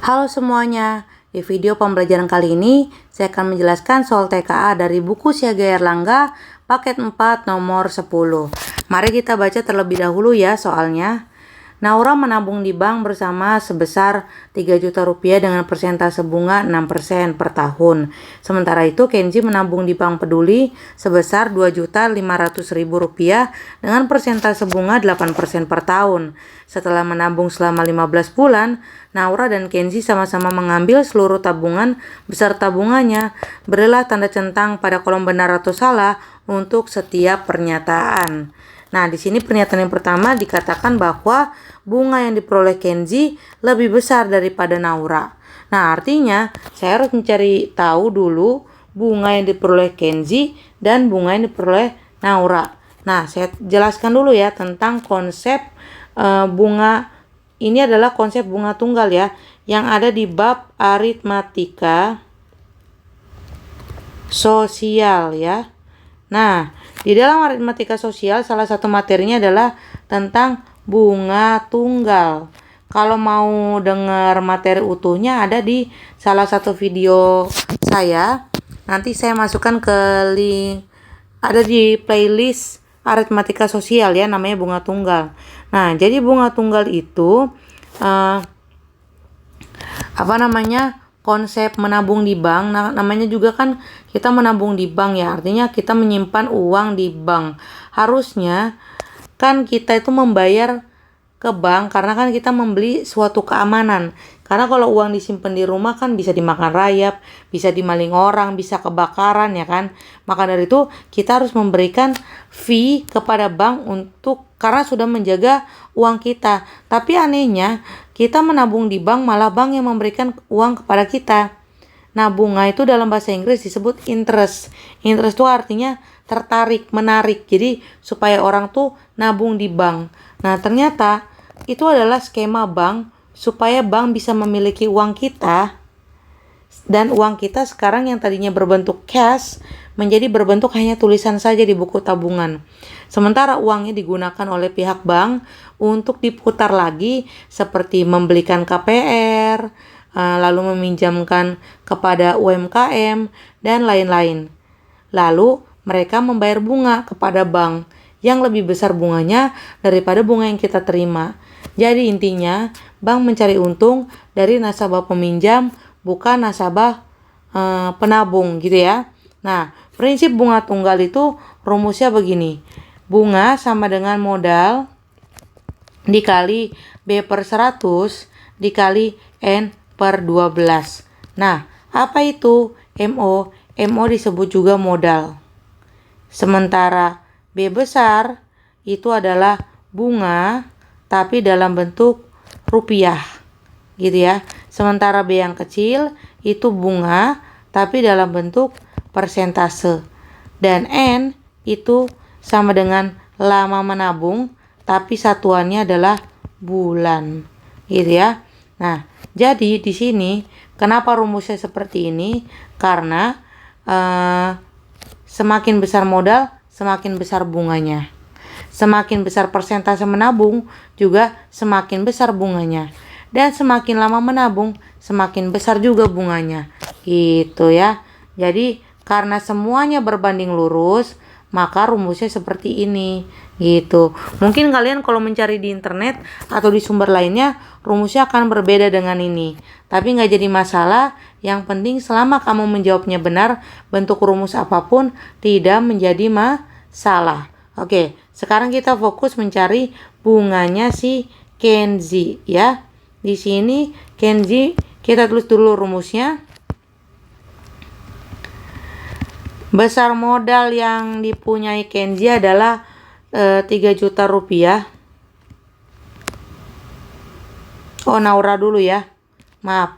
Halo semuanya, di video pembelajaran kali ini saya akan menjelaskan soal TKA dari buku Siaga Erlangga paket 4 nomor 10. Mari kita baca terlebih dahulu ya soalnya. Naura menabung di bank bersama sebesar 3 juta rupiah dengan persentase bunga 6% per tahun. Sementara itu Kenzi menabung di Bank Peduli sebesar 2.500.000 rupiah dengan persentase bunga 8% per tahun. Setelah menabung selama 15 bulan, Naura dan Kenzi sama-sama mengambil seluruh tabungan beserta bunganya. Berilah tanda centang pada kolom benar atau salah untuk setiap pernyataan. Nah, di sini pernyataan yang pertama dikatakan bahwa bunga yang diperoleh Kenzi lebih besar daripada Naura. Nah, artinya saya harus mencari tahu dulu bunga yang diperoleh Kenzi dan bunga yang diperoleh Naura. Nah, saya jelaskan dulu ya tentang konsep bunga. Ini adalah konsep bunga tunggal ya, yang ada di bab aritmatika sosial ya. Nah, di dalam aritmatika sosial salah satu materinya adalah tentang bunga tunggal. Kalau mau dengar materi utuhnya ada di salah satu video saya. Nanti saya masukkan ke link, ada di playlist aritmatika sosial ya, namanya bunga tunggal. Nah, jadi bunga tunggal itu konsep menabung di bank. Nah, namanya juga kan kita menabung di bank ya, artinya kita menyimpan uang di bank. Harusnya kan kita itu membayar ke bank karena kan kita membeli suatu keamanan. Karena kalau uang disimpan di rumah kan bisa dimakan rayap, bisa dimaling orang, bisa kebakaran ya kan. Maka dari itu kita harus memberikan fee kepada bank karena sudah menjaga uang kita. Tapi anehnya kita menabung di bank, malah bank yang memberikan uang kepada kita. Nah, bunga itu dalam bahasa Inggris disebut interest. Interest itu artinya tertarik, menarik. Jadi supaya orang tuh nabung di bank. Nah, ternyata itu adalah skema bank supaya bank bisa memiliki uang kita, dan uang kita sekarang yang tadinya berbentuk cash menjadi berbentuk hanya tulisan saja di buku tabungan. Sementara uangnya digunakan oleh pihak bank untuk diputar lagi seperti membelikan KPR, lalu meminjamkan kepada UMKM dan lain-lain. Lalu mereka membayar bunga kepada bank yang lebih besar bunganya daripada bunga yang kita terima. Jadi intinya bank mencari untung dari nasabah peminjam, bukan nasabah penabung gitu ya. Nah, prinsip bunga tunggal itu rumusnya begini. Bunga sama dengan modal dikali B per 100 dikali N per 12. Nah, apa itu MO? MO disebut juga modal. Sementara B besar itu adalah bunga tapi dalam bentuk rupiah gitu ya. Sementara B yang kecil itu bunga tapi dalam bentuk persentase. Dan N itu sama dengan lama menabung tapi satuannya adalah bulan gitu ya. Nah, jadi di sini kenapa rumusnya seperti ini? Karena semakin besar modal, semakin besar bunganya. Semakin besar persentase menabung, juga semakin besar bunganya. Dan semakin lama menabung, semakin besar juga bunganya. Gitu ya. Jadi karena semuanya berbanding lurus, maka rumusnya seperti ini. Gitu. Mungkin kalian kalau mencari di internet atau di sumber lainnya, rumusnya akan berbeda dengan ini. Tapi nggak jadi masalah. Yang penting selama kamu menjawabnya benar, bentuk rumus apapun tidak menjadi masalah. Oke, sekarang kita fokus mencari bunganya si Kenzi ya. Di sini Kenzi, kita tulis dulu rumusnya. Besar modal yang dipunyai Kenzi adalah 3 juta rupiah. Oh, Naura dulu ya. Maaf.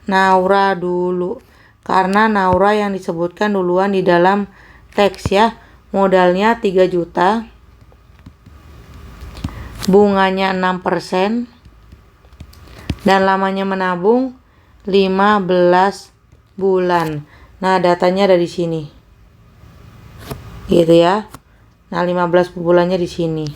Naura dulu. Karena Naura yang disebutkan duluan di dalam teks ya. Modalnya 3 juta. Bunganya 6%. Dan lamanya menabung 15 bulan. Nah, datanya ada di sini. Gitu ya. Nah, 15 bulannya di sini.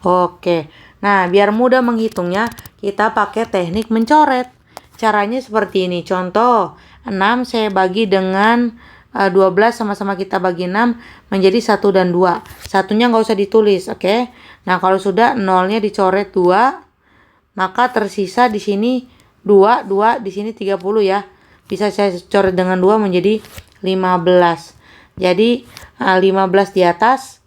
Oke. Nah, biar mudah menghitungnya, kita pakai teknik mencoret. caranya seperti ini. Contoh, 6 saya bagi dengan 12, sama-sama kita bagi 6 menjadi 1 dan 2. Satunya nggak usah ditulis, oke? Nah, kalau sudah nolnya dicoret 2, maka tersisa di sini 2, di sini 30 ya. Bisa saya coret dengan 2 menjadi 15. Jadi 15 di atas,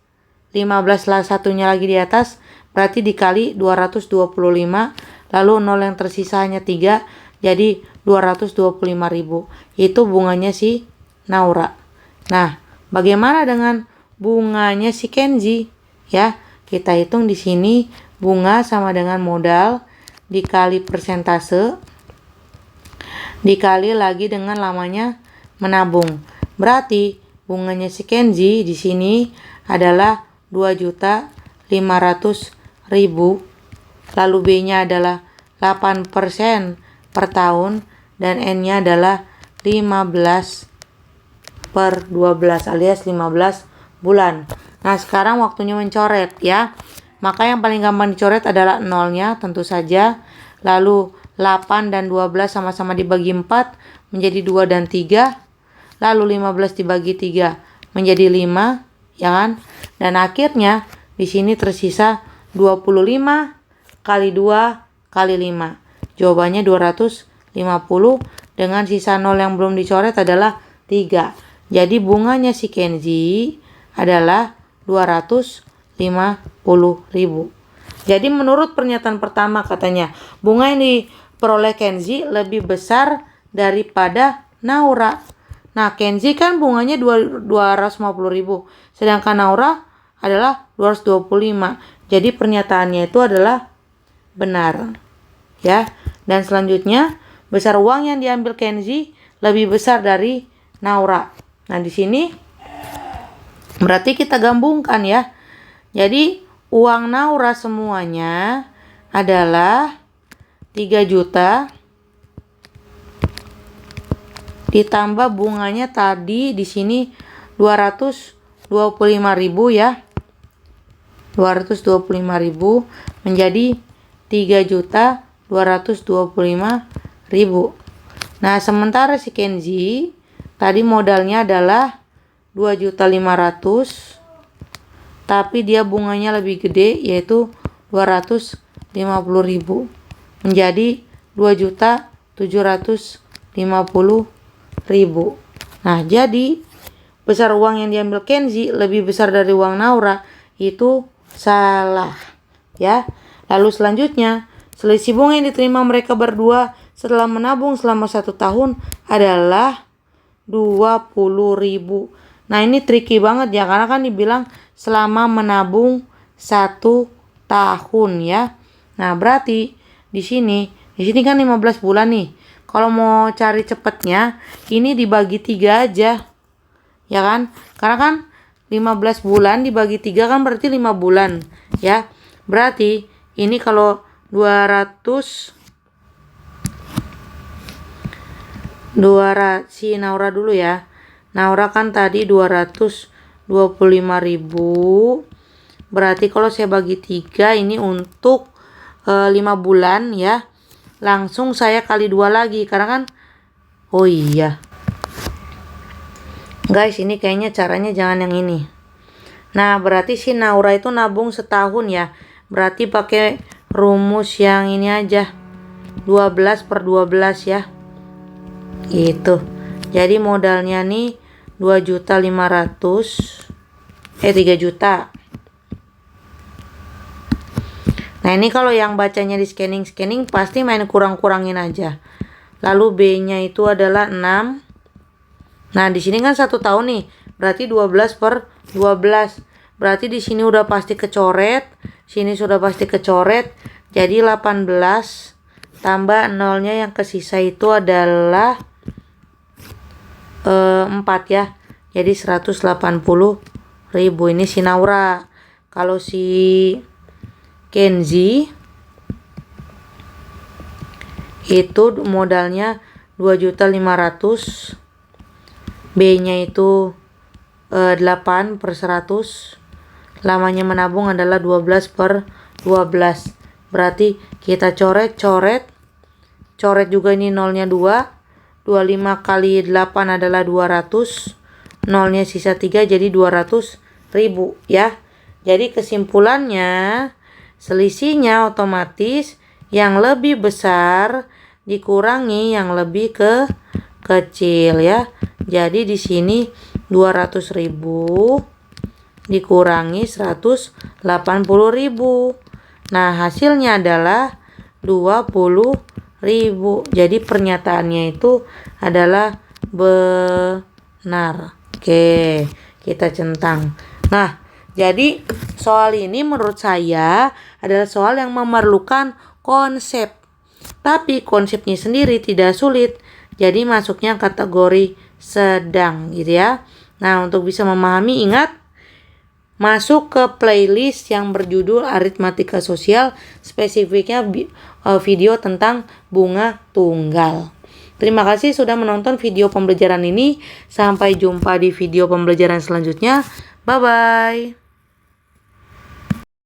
15 lah satunya lagi di atas, berarti dikali 225, lalu 0 yang tersisa hanya 3, jadi 225.000. Itu bunganya si Naura. Nah, bagaimana dengan bunganya si Kenzi? Ya, kita hitung di sini bunga sama dengan modal dikali persentase dikali lagi dengan lamanya menabung. Berarti bunganya si Kenzi di sini adalah 2.500.000. Lalu B-nya adalah 8% per tahun dan N-nya adalah 15/12 alias 15 bulan. Nah, sekarang waktunya mencoret ya. Maka yang paling gampang dicoret adalah nolnya tentu saja. Lalu 8 dan 12 sama-sama dibagi 4 menjadi 2 dan 3. Lalu 15 dibagi 3 menjadi 5, ya kan? Dan akhirnya di sini tersisa 25 kali 2 kali 5. Jawabannya 250 dengan sisa 0 yang belum dicoret adalah 3. Jadi bunganya si Kenzi adalah 250.000. Jadi menurut pernyataan pertama katanya, bunga yang diperoleh Kenzi lebih besar daripada Naura. Nah, Kenzi kan bunganya 250.000, sedangkan Naura adalah 225. Jadi pernyataannya itu adalah benar. Ya. Dan selanjutnya, besar uang yang diambil Kenzi lebih besar dari Naura. Nah, di sini berarti kita gabungkan ya. Jadi uang Naura semuanya adalah 3 juta ditambah bunganya tadi di sini 225.000 ya. 225.000 menjadi 3.225.000. Nah, sementara si Kenzi tadi modalnya adalah 2.500.000, tapi dia bunganya lebih gede yaitu 250.000 menjadi 2.750.000. Nah, jadi besar uang yang diambil Kenzi lebih besar dari uang Naura itu salah ya. Lalu selanjutnya, selisih bunga yang diterima mereka berdua setelah menabung selama 1 tahun adalah 20.000. Nah, ini tricky banget ya, karena kan dibilang selama menabung 1 tahun ya. Nah, berarti di sini kan 15 bulan nih. Kalau mau cari cepatnya, ini dibagi 3 aja. Ya kan? Karena kan 15 bulan dibagi 3 kan berarti 5 bulan ya. Berarti ini kalau 200 si Naura dulu ya. Naura kan tadi 225.000. Berarti kalau saya bagi 3 ini untuk 5 bulan ya. Langsung saya kali 2 lagi karena kan oh iya. Guys, ini kayaknya caranya jangan yang ini. Nah, berarti si Naura itu nabung setahun ya. Berarti pakai rumus yang ini aja. 12/12 ya. Itu. Jadi modalnya nih 2.500.000 3 juta. Nah, ini kalau yang bacanya di scanning pasti main kurang-kurangin aja. Lalu B-nya itu adalah 6. Nah, di sini kan 1 tahun nih. Berarti 12/12. Berarti di sini udah pasti kecoret, sini sudah pasti kecoret. Jadi 18 tambah 0-nya yang kesisa itu adalah 4 ya. Jadi 180.000. Ini si Naura. Kalau si Kenzi itu modalnya 2.500.000. B-nya itu 8/100. Lamanya menabung adalah 12/12. Berarti kita coret-coret coret juga ini nolnya 2. 25 kali 8 adalah 200. Nolnya sisa 3 jadi 200.000 ya. Jadi kesimpulannya selisihnya otomatis yang lebih besar dikurangi yang lebih kecil ya. Jadi di sini 200.000 dikurangi 180.000. Nah, hasilnya adalah 20.000. Jadi pernyataannya itu adalah benar. Oke, kita centang. Nah, jadi soal ini menurut saya adalah soal yang memerlukan konsep. Tapi konsepnya sendiri tidak sulit. Jadi masuknya kategori sedang gitu ya. Nah, untuk bisa memahami ingat masuk ke playlist yang berjudul Aritmatika Sosial, spesifiknya video tentang bunga tunggal. Terima kasih sudah menonton video pembelajaran ini. Sampai jumpa di video pembelajaran selanjutnya. Bye-bye.